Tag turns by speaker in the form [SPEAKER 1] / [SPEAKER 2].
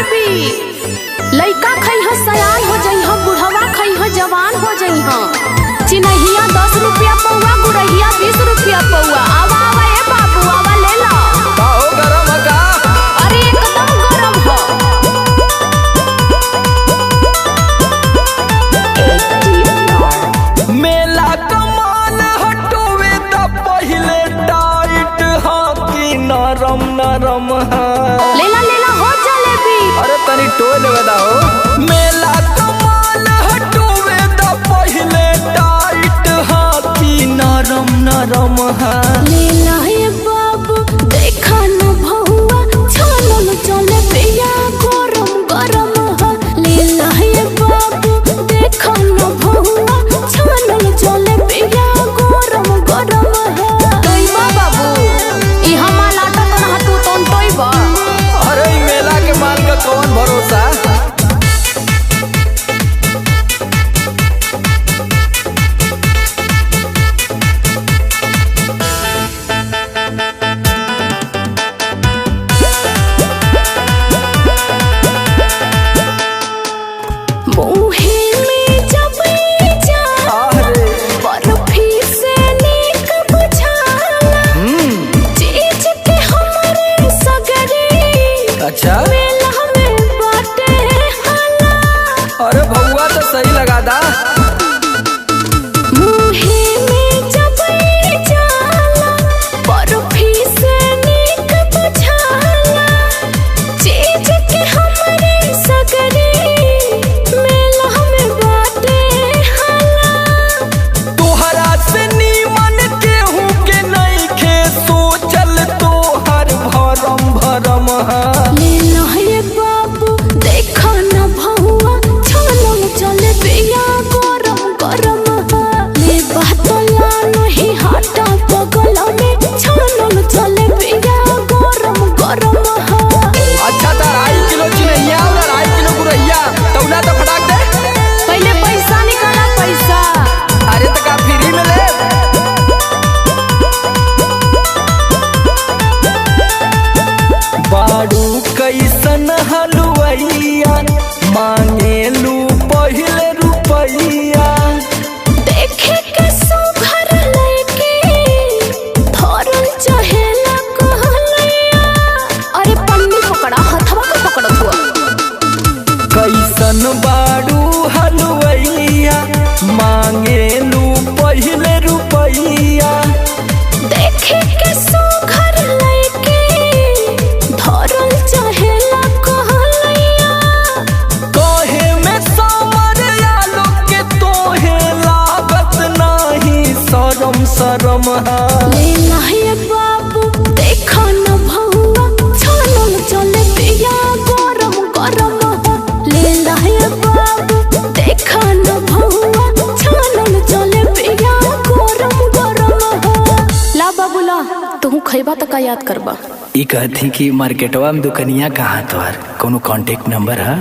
[SPEAKER 1] जलेबी। लइका खई हो सयान हो जाई हो, बुढ़वा खई हो जवान हो जाई हो। चिन्हिया 10 रुपया पौवा, गुड़हिया 20 रुपया पौवा। आवा आवा ए बाबू आवा ले लो।
[SPEAKER 2] हो गरम का?
[SPEAKER 1] अरे एकदम गरम हो।
[SPEAKER 2] मेला कमान हटोवे त पहिले टाइट हा कि नरम नरम हा।
[SPEAKER 1] लेला हो जलेबी।
[SPEAKER 2] अरे तनी टोल बताओ। मेला कमान हटोवे त पहिले टाइट हा कि नरम नरम हा।
[SPEAKER 1] लेला हे बाबू देखा न भौवा, छानल जलेबिया गरम गरम हो। लेला हे बाबू देखा न भौवा, छानल जलेबिया गरम गरम हो। तोइबा बाबू ई हमार लाटा तो ना तू तोन तोइबा।
[SPEAKER 2] अरे ई मेला के माल का कौन भरोसा।
[SPEAKER 1] मुहे में जब जा बर्फी से नीक बुझाला। चीज के हमरे सगरे
[SPEAKER 2] अच्छा
[SPEAKER 1] मेला में बाटे हाला।
[SPEAKER 2] अरे भौवा तो सही लगा दा।
[SPEAKER 1] मुहे में जब जाला बर्फी से नीक बुझाला। चीज के हमरे सगरे मेला में बाटे हाला।
[SPEAKER 2] तोहरा से नीमन केहू के नइखे सोचल तोहर भरम भरम हा।
[SPEAKER 1] लेला हे बाबू देखा न भौवा, छानल जलेबिया गरम गरम हो। ले बहतला नहीं हटा बगल में, छानल जलेबिया गरम गरम हो।
[SPEAKER 2] अच्छा तो 2.5 किलो चिन्हिया और 2.5 किलो गुरहिया तौला तो फटाक दे।
[SPEAKER 1] पहले पैसा निकाला पैसा।
[SPEAKER 2] अरे तो का फ्री में ले। बाड़ू कैसन हलुवैया, मांगेलू पहिले रुपैया।
[SPEAKER 1] देखे के सुघर लइके धरल चहेला कहलैया। अरे पन्नी पकड़ा, हथवा के पकड़त हुआ।
[SPEAKER 2] कैसन बाड़ू हलुवैया, मांगेलू पहिले रुपैया।
[SPEAKER 1] देखे के सुघर लइके धरल चहेला कहलैया।
[SPEAKER 2] कहे में समर आलो के तोहे लागत नाही शरम शरम हा।
[SPEAKER 1] लेला हे बाबू देखा न भौवा, छानल जलेबिया गरम गरम हो। लेला हे बाबू देखा न भौवा, छानल जलेबिया गरम गरम हो। ला बाबू ला, तू खइबा त का याद करबा।
[SPEAKER 2] ई कहती कि मार्केटवा में दुकनिया कहाँ तोहर कोनो कांटेक्ट नंबर है?